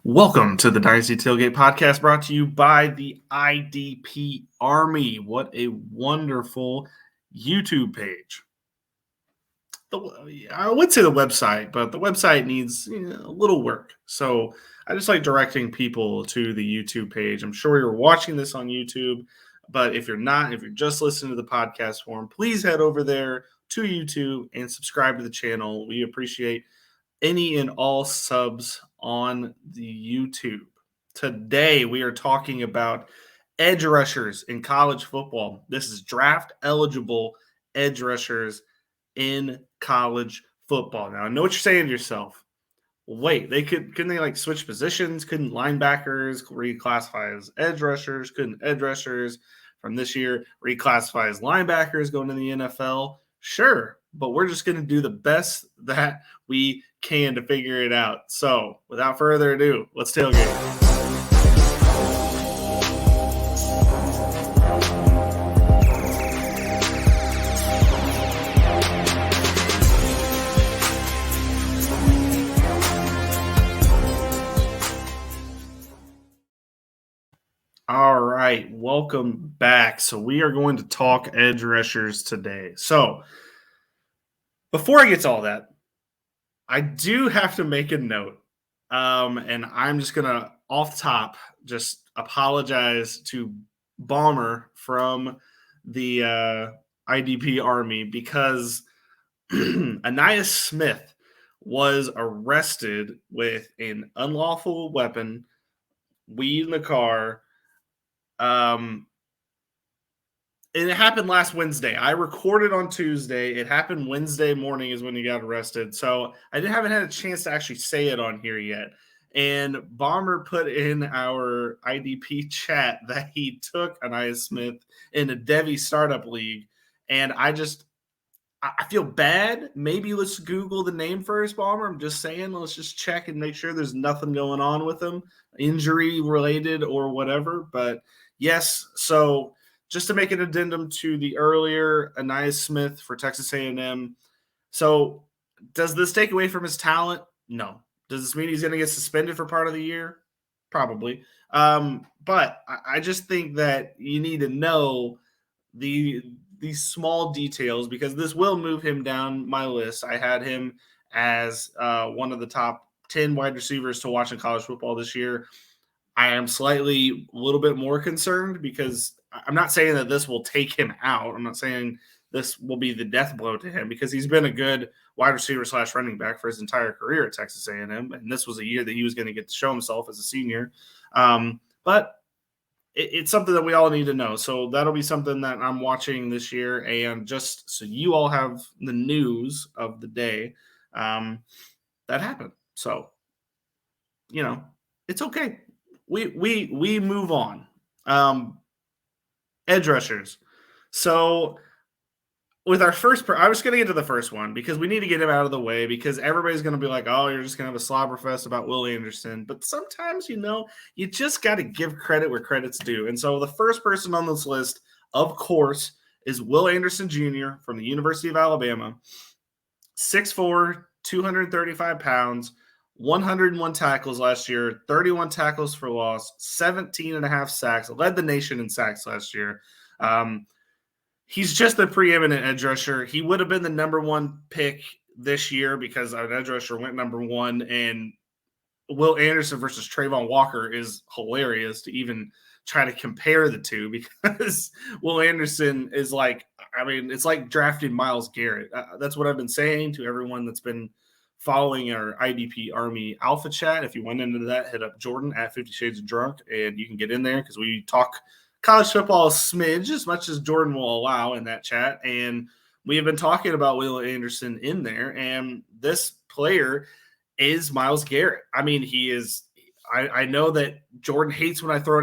Welcome to the Dynasty Tailgate Podcast, brought to you by the IDP Army. What a wonderful YouTube page. I would say the website, but the website needs a little work. So I just like directing people to the YouTube page. I'm sure you're watching this on YouTube, but if you're not, if you're just listening to the podcast form, please head over there to YouTube and subscribe to the channel. We appreciate any and all subs on the YouTube. Today, we are talking about edge rushers in college football. This is draft eligible edge rushers in college football. Now, I know what you're saying to yourself. Wait, couldn't they like switch positions? Couldn't linebackers reclassify as edge rushers? Couldn't edge rushers from this year reclassify as linebackers going to the NFL? Sure, but we're just going to do the best that we can to figure it out. So, without further ado, let's tailgate. All right, welcome back. So we are going to talk edge rushers today. So before I get to all that, I do have to make a note, and I'm just going to, off the top, just apologize to Bomber from the IDP Army because Ainias Smith was arrested with an unlawful weapon, weed in the car. And it happened last Wednesday. I recorded on Tuesday. It happened Wednesday morning is when he got arrested. So I haven't had a chance to actually say it on here yet. And Bomber put in our IDP chat that he took Ainias Smith in a Devi startup league. And I feel bad. Maybe let's Google the name first, Bomber. I'm just saying, let's just check and make sure there's nothing going on with him, injury related or whatever. But yes, so just to make an addendum to the earlier Ainias Smith for Texas A&M. So does this take away from his talent? No. Does this mean he's going to get suspended for part of the year? Probably. But I just think that you need to know these small details because this will move him down my list. I had him as one of the top 10 wide receivers to watch in college football this year. I am slightly a little bit more concerned because I'm not saying that this will take him out. I'm not saying this will be the death blow to him because he's been a good wide receiver / running back for his entire career at Texas A&M. And this was a year that he was going to get to show himself as a senior. But it's something that we all need to know. So that'll be something that I'm watching this year. And just so you all have the news of the day that happened. So, it's okay. We move on. Edge rushers. So with our first, I was going to get to the first one because we need to get him out of the way because everybody's going to be like, oh, you're just going to have a slobber fest about Will Anderson. But sometimes, you just got to give credit where credit's due. And so the first person on this list, of course, is Will Anderson Jr. from the University of Alabama. 6'4", 235 pounds, 101 tackles last year, 31 tackles for loss, 17 and a half sacks, led the nation in sacks last year. He's just a preeminent edge rusher. He would have been the number one pick this year because an edge rusher went number one, and Will Anderson versus Trayvon Walker is hilarious to even try to compare the two because Will Anderson is it's like drafting Myles Garrett. That's what I've been saying to everyone that's been following our IDP Army Alpha chat. If you went into that, hit up Jordan at 50 Shades of Drunk, and you can get in there because we talk college football a smidge as much as Jordan will allow in that chat. And we have been talking about Will Anderson in there, and this player is Myles Garrett. I mean, he is. I know that Jordan hates when I throw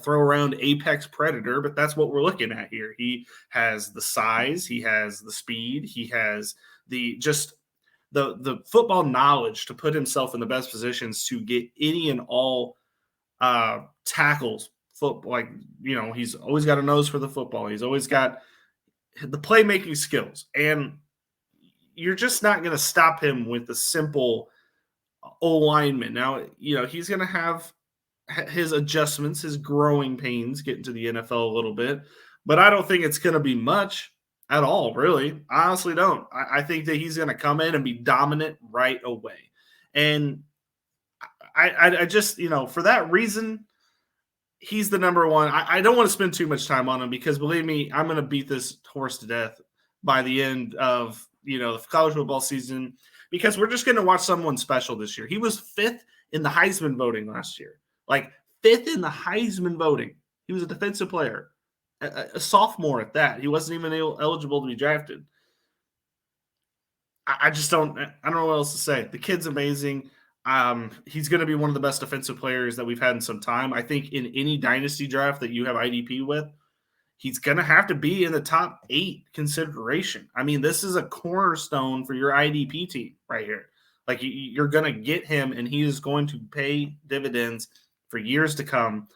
around Apex Predator, but that's what we're looking at here. He has the size, he has the speed, he has the football knowledge to put himself in the best positions to get any and all tackles. He's always got a nose for the football. He's always got the playmaking skills, and you're just not going to stop him with the simple O-lineman. Now, he's going to have his adjustments, his growing pains getting to the NFL a little bit, but I don't think it's going to be much at all, really. I honestly don't. I think that he's going to come in and be dominant right away. And I just, for that reason, he's the number one. I don't want to spend too much time on him because, believe me, I'm going to beat this horse to death by the end of, the college football season because we're just going to watch someone special this year. He was 5th in the Heisman voting last year. Like 5th in the Heisman voting. He was a defensive player, a sophomore at that. He wasn't even eligible to be drafted. I don't know what else to say. The kid's amazing. He's going to be one of the best defensive players that we've had in some time. I think in any dynasty draft that you have IDP with, he's going to have to be in the top 8 consideration. I mean, this is a cornerstone for your IDP team right here. Like you're going to get him, and he is going to pay dividends for years to come.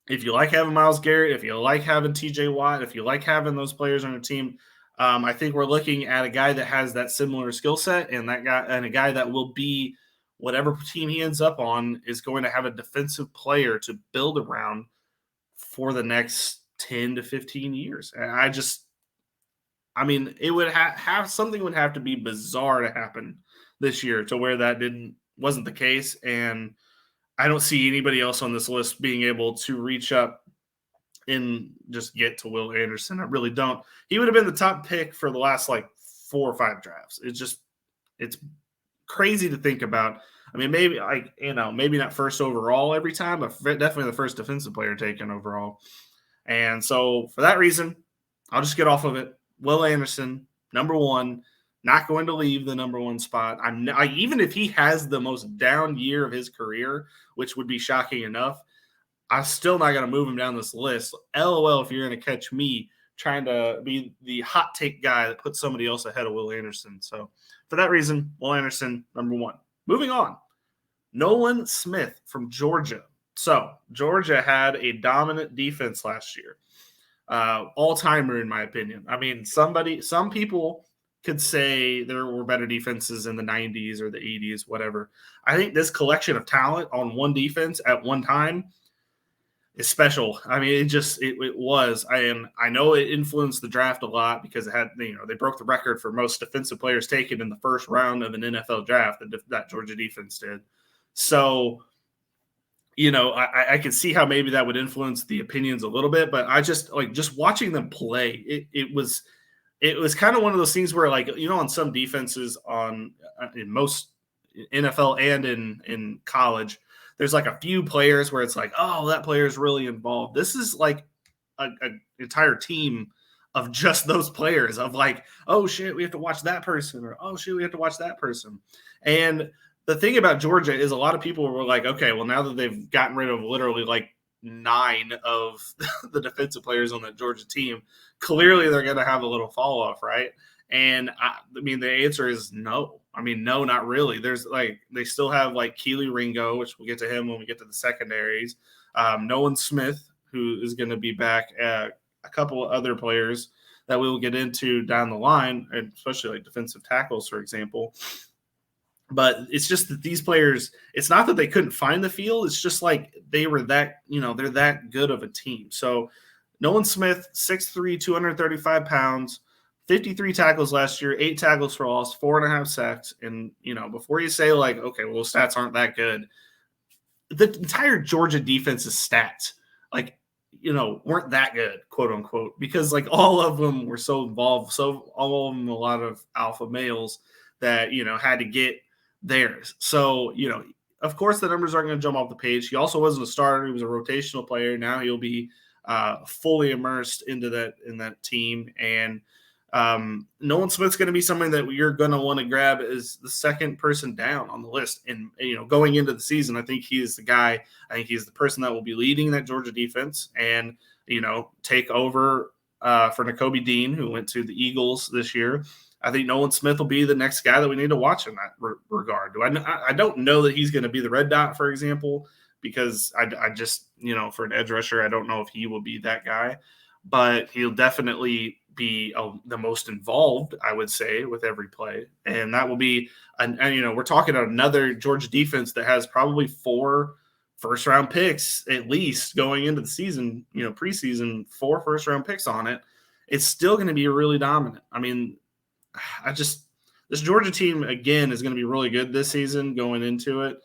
If you like having Myles Garrett, if you like having TJ Watt, if you like having those players on your team, I think we're looking at a guy that has that similar skill set, and a guy that will be whatever team he ends up on is going to have a defensive player to build around for the next 10 to 15 years. And it would have something would have to be bizarre to happen this year to where that wasn't the case. And I don't see anybody else on this list being able to reach up and just get to Will Anderson. I really don't. He would have been the top pick for the last 4 or 5 drafts. It's crazy to think about. I mean, maybe maybe not first overall every time, but definitely the first defensive player taken overall. And so for that reason, I'll just get off of it. Will Anderson, number 1, not going to leave the number 1 spot. Even if he has the most down year of his career, which would be shocking enough, I'm still not going to move him down this list. LOL if you're going to catch me trying to be the hot take guy that puts somebody else ahead of Will Anderson. So for that reason, Will Anderson, number 1. Moving on, Nolan Smith from Georgia. So Georgia had a dominant defense last year. All-timer, in my opinion. I mean, some people could say there were better defenses in the 90s or the 80s, whatever. I think this collection of talent on one defense at one time is special. I mean, it was. I know it influenced the draft a lot because it had, they broke the record for most defensive players taken in the first round of an NFL draft that Georgia defense did. So, I could see how maybe that would influence the opinions a little bit, but I just watching them play, it was kind of one of those things where on some defenses in most NFL and in college, there's a few players where it's oh, that player is really involved. This is an entire team of just those players of oh shit, we have to watch that person, or oh shit, we have to watch that person. And the thing about Georgia is a lot of people were okay, well, now that they've gotten rid of literally 9 of the defensive players on that Georgia team, clearly they're going to have a little fall off, right? And the answer is no. No, not really. There's they still have Keely Ringo, which we'll get to him when we get to the secondaries. Nolan Smith, who is going to be back, a couple of other players that we will get into down the line, and especially defensive tackles, for example. But it's just that these players, it's not that they couldn't find the field. It's just they were that, they're that good of a team. So Nolan Smith, 6'3", 235 pounds, 53 tackles last year, 8 tackles for loss, 4.5 sacks. And, before you say okay, well, stats aren't that good, the entire Georgia defense's stats, weren't that good, quote unquote, because all of them were so involved. So all of them, a lot of alpha males that, had to get theirs. So, of course the numbers aren't going to jump off the page. He also wasn't a starter. He was a rotational player. Now he'll be fully immersed in that team. And Nolan Smith's going to be something that you're going to want to grab as the second person down on the list. And, going into the season, I think he is the guy. I think he's the person that will be leading that Georgia defense and, take over for Nakobe Dean, who went to the Eagles this year. I think Nolan Smith will be the next guy that we need to watch in that regard. I don't know that he's going to be the red dot, for example, because I just, for an edge rusher, I don't know if he will be that guy. But he'll definitely be the most involved, I would say, with every play. And that will be, we're talking another Georgia defense that has probably 4 first-round picks at least going into the season, preseason, 4 first-round picks on it. It's still going to be really dominant. I mean, this Georgia team, again, is going to be really good this season going into it.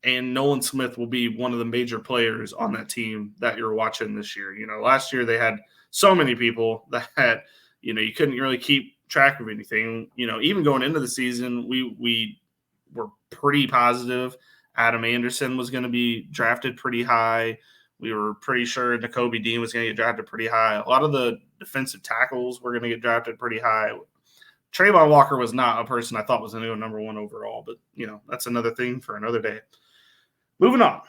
And Nolan Smith will be one of the major players on that team that you're watching this year. Last year they had so many people that, you couldn't really keep track of anything. Even going into the season, we were pretty positive Adam Anderson was going to be drafted pretty high. We were pretty sure Nakobe Dean was going to get drafted pretty high. A lot of the defensive tackles were going to get drafted pretty high. Trayvon Walker was not a person I thought was going to go number 1 overall, but, that's another thing for another day. Moving on,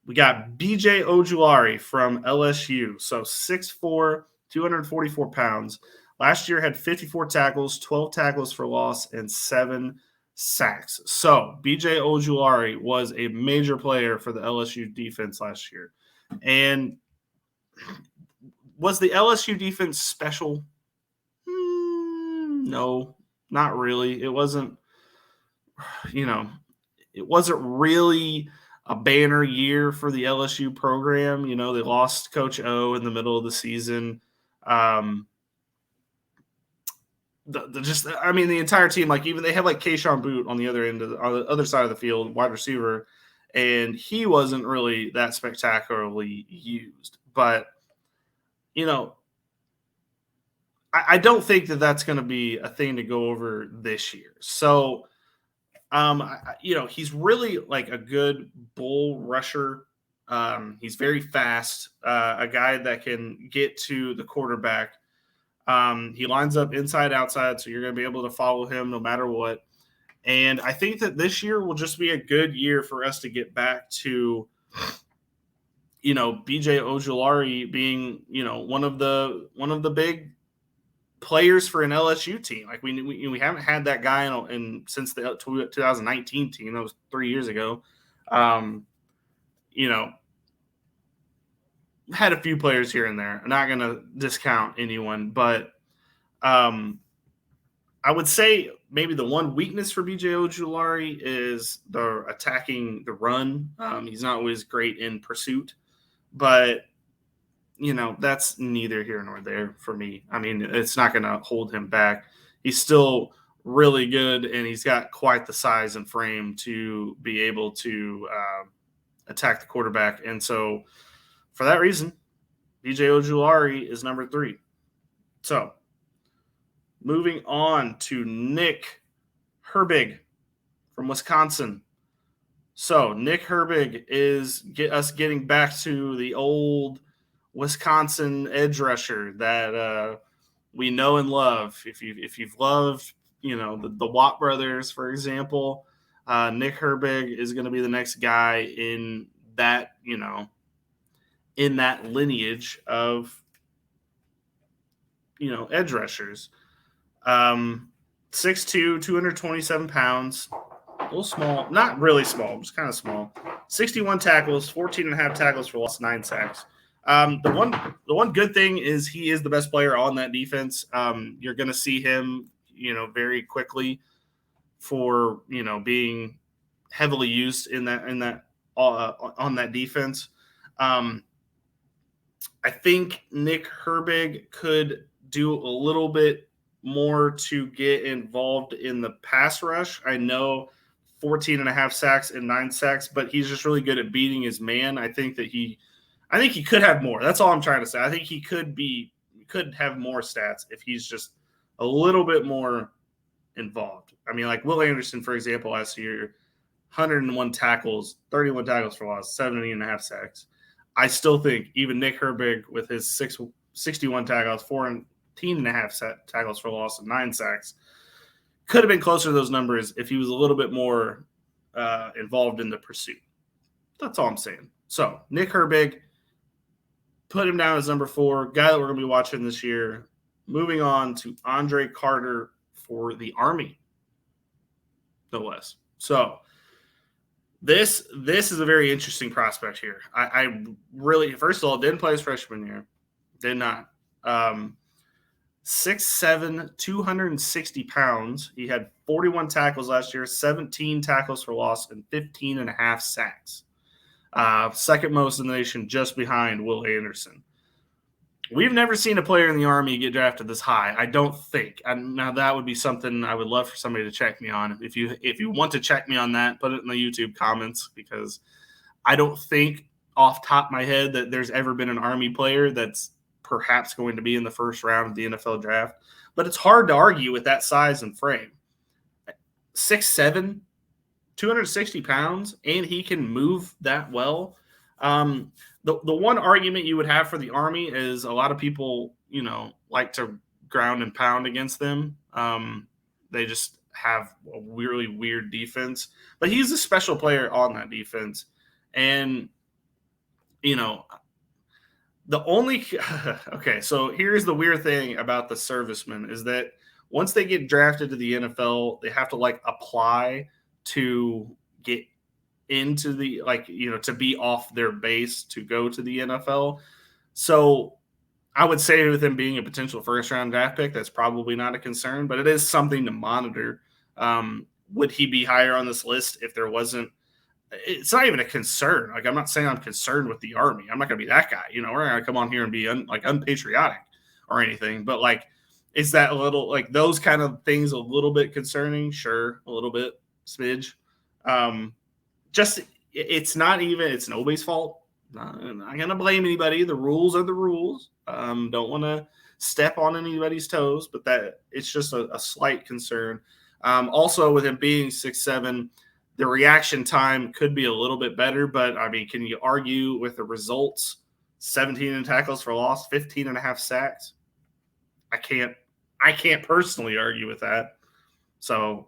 we got B.J. Ojulari from LSU. So 6'4", 244 pounds. Last year had 54 tackles, 12 tackles for loss, and 7 sacks. So B.J. Ojulari was a major player for the LSU defense last year. And was the LSU defense special? No, not really. It wasn't, it wasn't really a banner year for the LSU program. They lost Coach O in the middle of the season. The entire team, even they had Keyshawn Boot on the other end on the other side of the field, wide receiver, and he wasn't really that spectacularly used. But, I don't think that that's going to be a thing to go over this year. So, he's really a good bull rusher. He's very fast, a guy that can get to the quarterback. He lines up inside, outside, so you're going to be able to follow him no matter what. And I think that this year will just be a good year for us to get back to, B.J. Ojulari being, one of the big players for an LSU team. We haven't had that guy since the 2019 team. That was 3 years ago. Had a few players here and there. I'm not going to discount anyone, but I would say maybe the one weakness for B.J. Ojulari is the attacking the run. He's not always great in pursuit, but that's neither here nor there for me. It's not going to hold him back. He's still really good, and he's got quite the size and frame to be able to attack the quarterback. And so for that reason, B.J. Ojulari is number 3. So moving on to Nick Herbig from Wisconsin. So Nick Herbig is us getting back to the old Wisconsin edge rusher that we know and love. If you've loved, the Watt brothers, for example, Nick Herbig is going to be the next guy in that, in that lineage of, edge rushers. 6'2", 227 pounds, a little small, not really small, just kind of small. 61 tackles, 14 and a half tackles for loss, 9 sacks. The one good thing is he is the best player on that defense. You're going to see him, very quickly for, being heavily used in that on that defense. I think Nick Herbig could do a little bit more to get involved in the pass rush. I know 14 and a half sacks and 9 sacks, but he's just really good at beating his man. I think he could have more. That's all I'm trying to say. I think he could have more stats if he's just a little bit more involved. Will Anderson, for example, last year, 101 tackles, 31 tackles for loss, 17 and a half sacks. I still think even Nick Herbig with his 61 tackles, 14 and a half tackles for loss, and 9 sacks could have been closer to those numbers if he was a little bit more involved in the pursuit. That's all I'm saying. So Nick Herbig, put him down as number 4, guy that we're going to be watching this year. Moving on to Andre Carter for the Army, no less. So this is a very interesting prospect here. I really, first of all, didn't play his freshman year. Did not. 6'7", 260 pounds. He had 41 tackles last year, 17 tackles for loss, and 15 and a half sacks. Second most in the nation, just behind Will Anderson. We've never seen a player in the Army get drafted this high, I don't think. Now, that would be something I would love for somebody to check me on. If you want to check me on that, put it in the YouTube comments, because I don't think off top of my head that there's ever been an Army player that's perhaps going to be in the first round of the NFL draft. But it's hard to argue with that size and frame. 6'7", 260 pounds, and he can move that well. The one argument you would have for the Army is a lot of people, like to ground and pound against them. They just have a really weird defense. But he's a special player on that defense. And, the only – okay, so here's the weird thing about the servicemen is that once they get drafted to the NFL, they have to, apply to get into the to be off their base to go to the NFL. So I would say with him being a potential first round draft pick, that's probably not a concern, but it is something to monitor. Would he be higher on this list if there wasn't? It's not even a concern. I'm not saying I'm concerned with the Army. I'm not going to be that guy. We're not going to come on here and be unpatriotic or anything. But is that a little those kind of things a little bit concerning? Sure, a little bit, smidge. It's nobody's fault. I'm not going to blame anybody. The rules are the rules. Don't want to step on anybody's toes, but that it's just a slight concern. Also, with him being 6'7", the reaction time could be a little bit better, but can you argue with the results? 17 in tackles for loss, 15 and a half sacks. I can't personally argue with that. So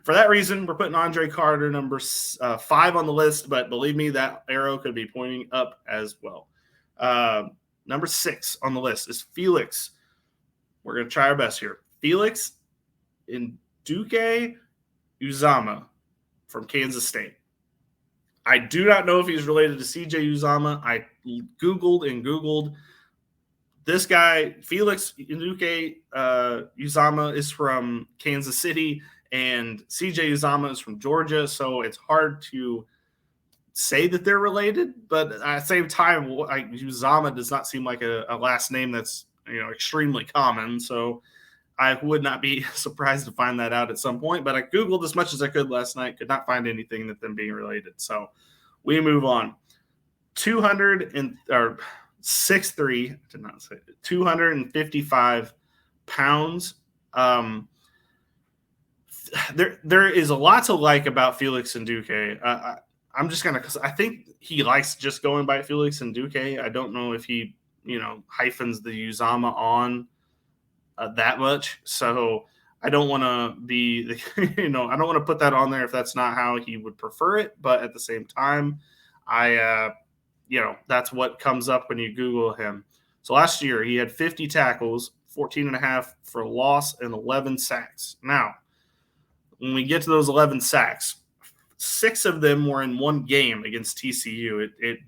for that reason, we're putting Andre Carter number 5 on the list, but believe me, that arrow could be pointing up as well. Number 6 on the list is Felix. We're going to try our best here. Felix Anudike-Uzomah from Kansas State. I do not know if he's related to CJ Uzomah. I Googled. This guy, Felix Anudike-Uzomah, is from Kansas City, and CJ Uzomah is from Georgia, so it's hard to say that they're related. But at the same time, Uzomah does not seem like a last name that's extremely common, so I would not be surprised to find that out at some point. But I Googled as much as I could last night, could not find anything that them being related. So we move on. 6'3", did not say it, 255 pounds. There is a lot to like about Felix Anudike. I'm just gonna, because I think he likes just going by Felix Anudike. I don't know if he hyphens the Uzomah on that much. So I don't want to be I don't want to put that on there if that's not how he would prefer it. But at the same time, that's what comes up when you Google him. So last year he had 50 tackles, 14 and a half for loss, and 11 sacks. Now, when we get to those 11 sacks, 6 of them were in one game against TCU. It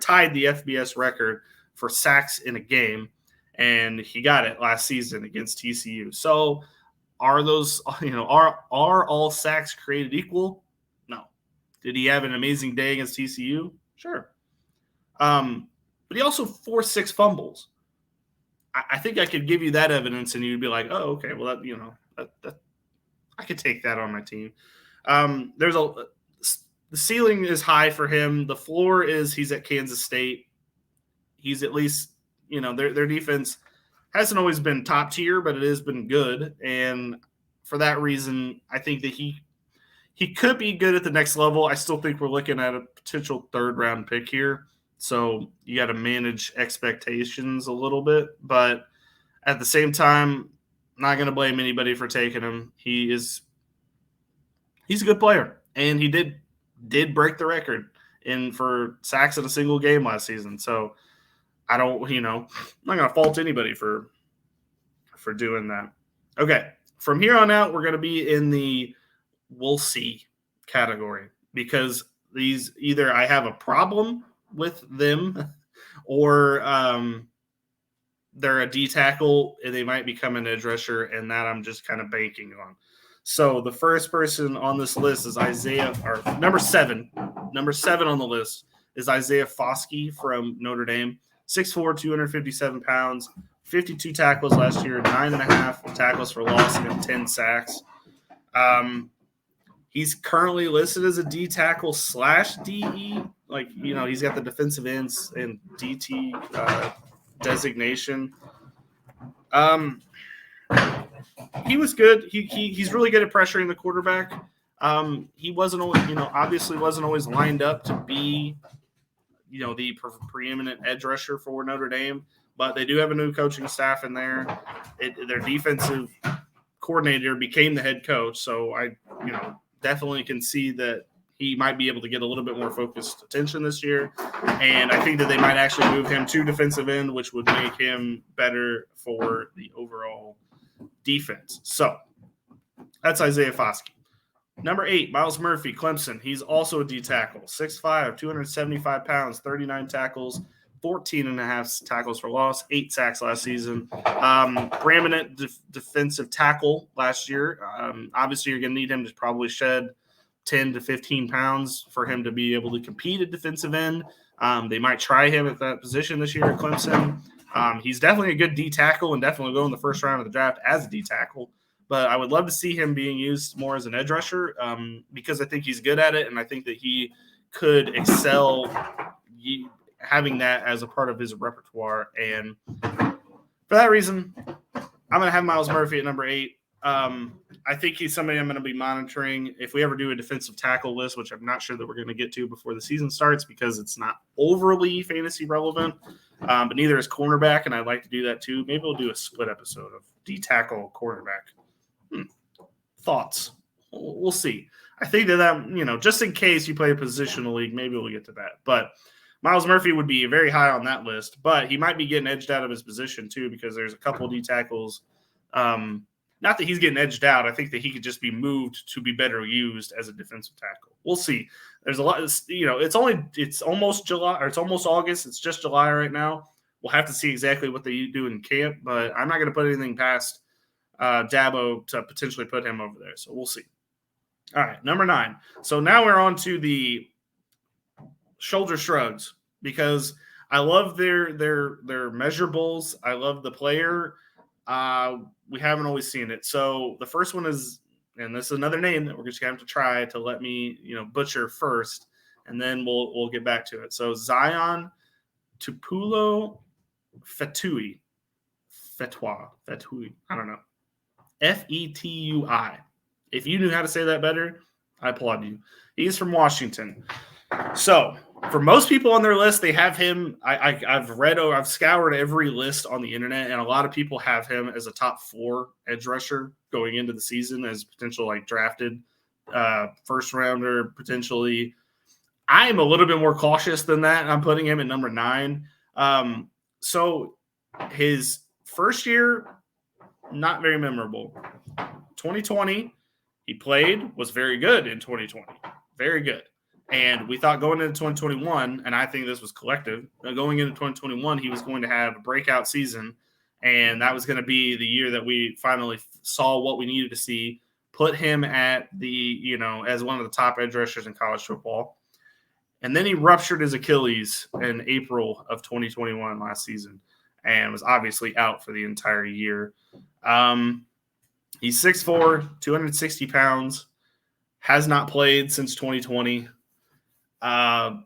tied the FBS record for sacks in a game, and he got it last season against TCU. So are those, are all sacks created equal? No. Did he have an amazing day against TCU? Sure. But he also forced 6 fumbles. I think I could give you that evidence, and you'd be like, "Oh, okay. Well, that I could take that on my team." The ceiling is high for him. The floor is he's at Kansas State. He's at least, their defense hasn't always been top tier, but it has been good, and for that reason, I think that he could be good at the next level. I still think we're looking at a potential 3rd round pick here. So you got to manage expectations a little bit. But at the same time, I'm not going to blame anybody for taking him. He's a good player. And he did break the record for sacks in a single game last season. So I don't, I'm not going to fault anybody for doing that. Okay. From here on out, we're going to be in the we'll see category, because these either I have a problem with them or they're a D tackle and they might become an edge rusher, and that I'm just kind of banking on. So the first person on this list is number 7. Number 7 on the list is Isaiah Foskey from Notre Dame. 6'4", 257 pounds, 52 tackles last year, 9.5 tackles for loss, and 10 sacks. He's currently listed as a D tackle / DE. He's got the defensive ends and DT designation. He was good. He's really good at pressuring the quarterback. He wasn't always, obviously wasn't always lined up to be, the preeminent edge rusher for Notre Dame, but they do have a new coaching staff in there. Their defensive coordinator became the head coach, so I, definitely can see that he might be able to get a little bit more focused attention this year. And I think that they might actually move him to defensive end, which would make him better for the overall defense. So that's Isaiah Foskey. Number 8, Myles Murphy, Clemson. He's also a D tackle. 6'5", 275 pounds, 39 tackles, 14.5 tackles for loss, 8 sacks last season. Preeminent defensive tackle last year. Obviously, you're going to need him to probably shed 10 to 15 pounds for him to be able to compete at defensive end. They might try him at that position this year at Clemson. He's definitely a good D tackle and definitely go in the first round of the draft as a D tackle. But I would love to see him being used more as an edge rusher because I think he's good at it, and I think that he could excel having that as a part of his repertoire. And for that reason, I'm going to have Myles Murphy at number 8. I think he's somebody I'm going to be monitoring if we ever do a defensive tackle list, which I'm not sure that we're going to get to before the season starts because it's not overly fantasy relevant, but neither is cornerback, and I'd like to do that too. Maybe we'll do a split episode of D tackle cornerback. Thoughts? We'll see. I think that, just in case you play a positional league, maybe we'll get to that. But Myles Murphy would be very high on that list, but he might be getting edged out of his position too because there's a couple of D tackles. Not that he's getting edged out. I think that he could just be moved to be better used as a defensive tackle. We'll see. There's a lot. It's almost July or it's almost August. It's just July right now. We'll have to see exactly what they do in camp, but I'm not going to put anything past Dabo to potentially put him over there. So we'll see. All right, number 9. So now we're on to the shoulder shrugs because I love their measurables. I love the player. We haven't always seen it. So the first one is, and this is another name that we're just going to have to try to let me, butcher first, and then we'll get back to it. So Zion Tupuola-Fetui. Fetui. I don't know. Fetui. If you knew how to say that better, I applaud you. He's from Washington. So for most people on their list, they have him. I've scoured every list on the internet, and a lot of people have him as a top 4 edge rusher going into the season as potential drafted first rounder potentially. I am a little bit more cautious than that. I'm putting him at number 9. So his first year, not very memorable. 2020, he played, was very good in 2020. Very good. And we thought going into 2021, and I think this was collective, going into 2021, he was going to have a breakout season, and that was going to be the year that we finally saw what we needed to see, put him at the, as one of the top edge rushers in college football. And then he ruptured his Achilles in April of 2021 last season and was obviously out for the entire year. He's 6'4", 260 pounds, has not played since 2020. A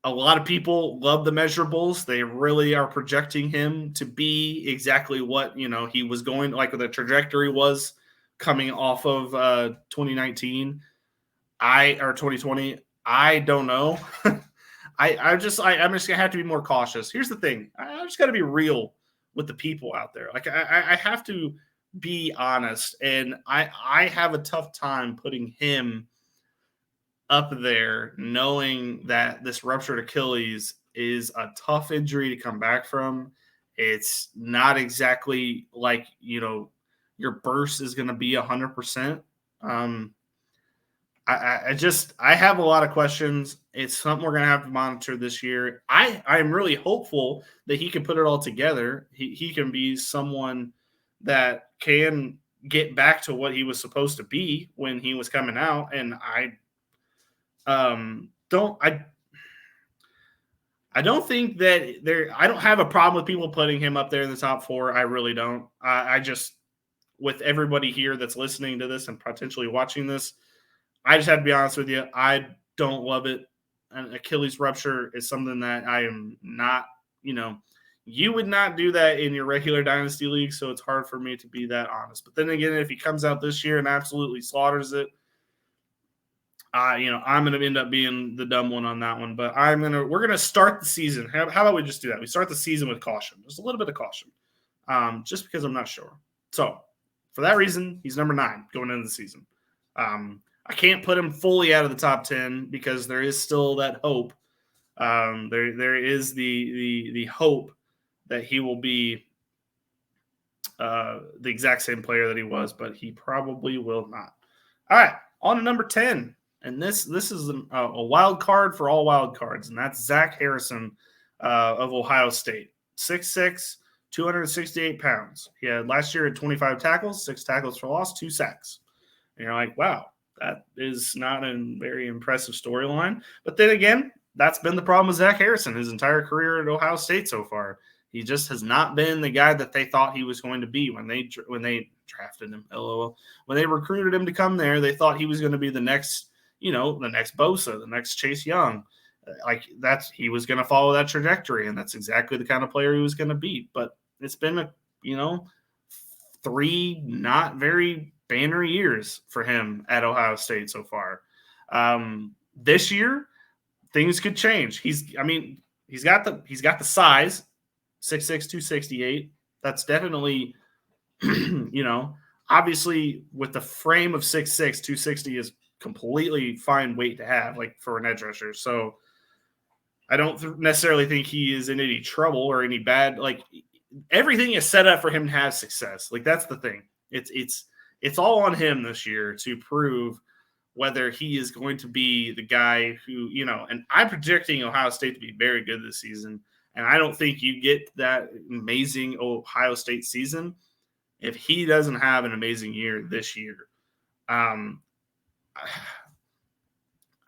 lot of people love the measurables. They really are projecting him to be exactly what, he was going, like the trajectory was coming off of 2019 or 2020. I don't know. I'm just going to have to be more cautious. Here's the thing. I just got to be real with the people out there. I have to be honest, and I have a tough time putting him up there knowing that this ruptured Achilles is a tough injury to come back from. It's not exactly like, your burst is going to be 100%. I have a lot of questions. It's something we're going to have to monitor this year. I'm really hopeful that he can put it all together. He can be someone that can get back to what he was supposed to be when he was coming out. And I don't think that I don't have a problem with people putting him up there in the top 4. I really don't. I just, with everybody here that's listening to this and potentially watching this, I just have to be honest with you. I don't love it. An Achilles rupture is something that I am not, you would not do that in your regular dynasty league. So it's hard for me to be that honest. But then again, if he comes out this year and absolutely slaughters it, I'm going to end up being the dumb one on that one. But we're going to start the season. How about we just do that? We start the season with caution, just a little bit of caution, just because I'm not sure. So for that reason, he's number 9 going into the season. I can't put him fully out of the top 10 because there is still that hope. There is the hope that he will be the exact same player that he was, but he probably will not. All right, on to number 10. And this is a wild card for all wild cards, and that's Zach Harrison of Ohio State. 6'6", 268 pounds. He had last year at 25 tackles, 6 tackles for loss, 2 sacks. And you're like, wow, that is not a very impressive storyline. But then again, that's been the problem with Zach Harrison his entire career at Ohio State so far. He just has not been the guy that they thought he was going to be when they drafted him. LOL. When they recruited him to come there, they thought he was going to be the next, the next Bosa, the next Chase Young. He was going to follow that trajectory, and that's exactly the kind of player he was going to be. But it's been 3 not very banner years for him at Ohio State so far. This year, things could change. He's got the size, 6'6", 268. That's definitely, obviously with the frame of 6'6", 260 is completely fine weight to have, like for an edge rusher. So I don't necessarily think he is in any trouble or any bad. Like everything is set up for him to have success. Like that's the thing. It's all on him this year to prove whether he is going to be the guy who, and I'm predicting Ohio State to be very good this season. And I don't think you get that amazing Ohio State season if he doesn't have an amazing year this year. I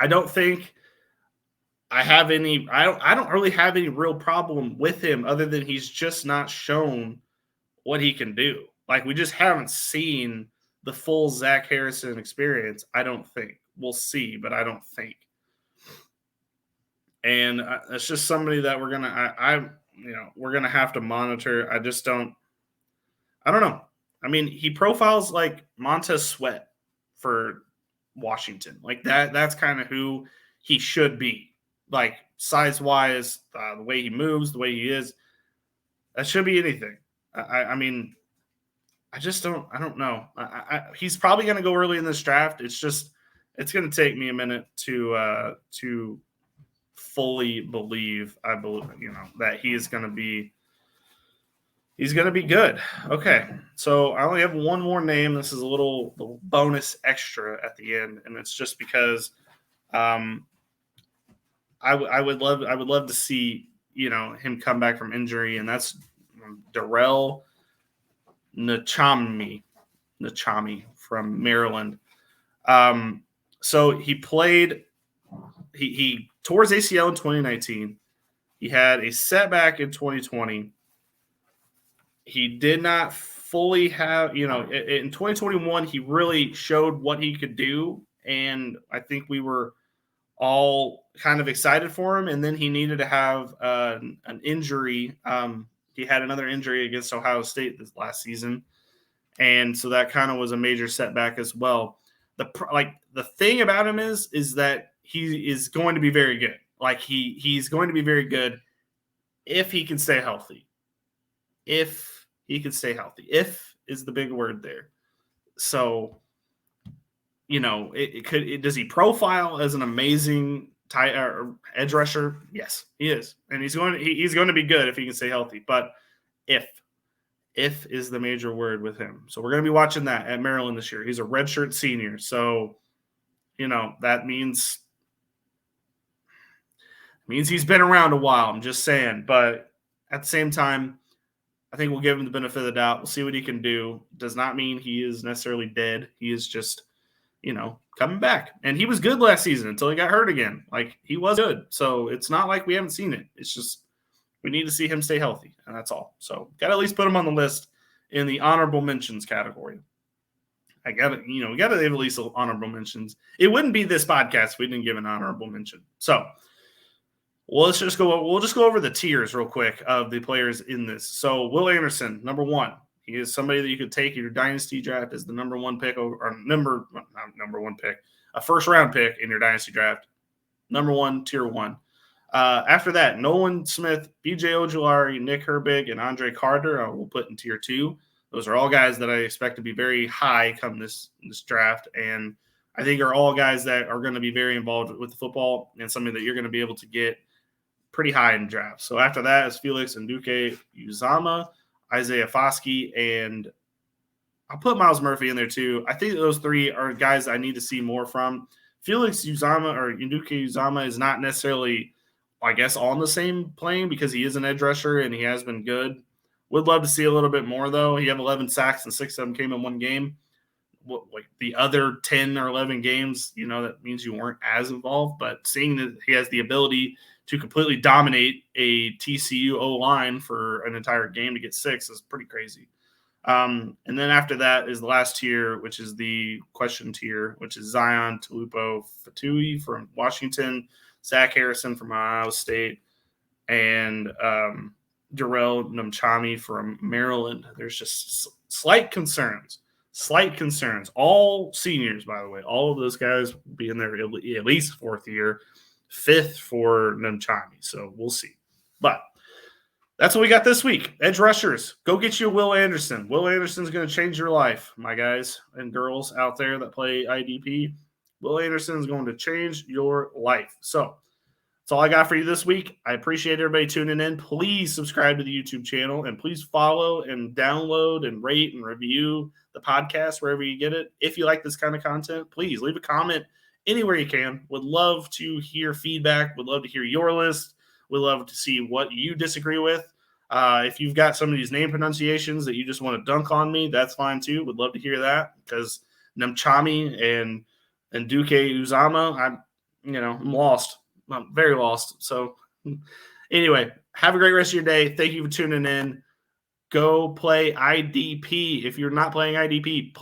don't think I have any. I don't really have any real problem with him other than he's just not shown what he can do. Like we just haven't seen the full Zach Harrison experience. I don't think we'll see, but I don't think. And it's just somebody that we're gonna have to monitor. I don't know. I mean, he profiles like Montez Sweat for Washington. Like that's kind of who he should be. Like size wise, the way he moves, the way he is, that should be anything. I mean, I don't know. He's probably going to go early in this draft. It's going to take me a minute to fully believe. I believe, that he's going to be good. Okay. So I only have one more name. This is a little bonus extra at the end. And it's just because, I would love to see, him come back from injury, and that's Durell Nchami from Maryland. So he played. He tore his ACL in 2019. He had a setback in 2020. He did not fully have, in 2021, he really showed what he could do. And I think we were all kind of excited for him. And then he needed to have an injury. He had another injury against Ohio State this last season. And so that kind of was a major setback as well. The thing about him is that he is going to be very good. Like he's going to be very good if he can stay healthy. If he can stay healthy. If is the big word there. So, does he profile as an amazing edge rusher? Yes, he is. And he's going to be good if he can stay healthy. But if is the major word with him. So we're going to be watching that at Maryland this year. He's a redshirt senior. So, that means he's been around a while. I'm just saying. But at the same time, I think we'll give him the benefit of the doubt. We'll see what he can do. Does not mean he is necessarily dead. He is just, coming back. And he was good last season until he got hurt again. Like, he was good. So it's not like we haven't seen it. It's just we need to see him stay healthy, and that's all. So got to at least put him on the list in the honorable mentions category. I got to, we got to have at least honorable mentions. It wouldn't be this podcast if we didn't give an honorable mention. So we'll just go over the tiers real quick of the players in this. So Will Anderson, number one. He is somebody that you could take in your dynasty draft as the number one pick, a first round pick in your dynasty draft. Number one, tier one. After that, Nolan Smith, BJ Ojulari, Nick Herbig, and Andre Carter, we'll put in tier two. Those are all guys that I expect to be very high come this draft, and I think are all guys that are going to be very involved with the football and something that you're going to be able to get pretty high in drafts. So after that is Felix and Anudike-Uzomah, Isaiah Foskey, and I'll put Myles Murphy in there too. I think those three are guys I need to see more from. Felix Uzomah or Anudike-Uzomah is not necessarily, I guess, on the same plane because he is an edge rusher and he has been good. Would love to see a little bit more, though. He had 11 sacks and 6 of them came in one game. Like the other 10 or 11 games, that means you weren't as involved. But seeing that he has the ability to completely dominate a TCU O-line for an entire game to get 6 is pretty crazy. And then after that is the last tier, which is the question tier, which is Zion Tupuola-Fetui from Washington, Zach Harrison from Ohio State, and Durell Nchami from Maryland. There's just slight concerns. All seniors, by the way. All of those guys will be in there at least fourth year, fifth for Nchami. So we'll see. But that's what we got this week. Edge rushers. Go get you Will Anderson. Will Anderson's going to change your life, my guys and girls out there that play IDP. Will Anderson is going to change your life. So that's all I got for you this week. I appreciate everybody tuning in. Please subscribe to the YouTube channel, and please follow and download and rate and review the podcast wherever you get it. If you like this kind of content, please leave a comment anywhere you can. Would love to hear feedback. Would love to hear your list. Would love to see what you disagree with. If you've got some of these name pronunciations that you just want to dunk on me, that's fine too. Would love to hear that because Nchami and Anudike-Uzomah, I'm lost. I'm very lost. So anyway, have a great rest of your day. Thank you for tuning in. Go play IDP. If you're not playing IDP,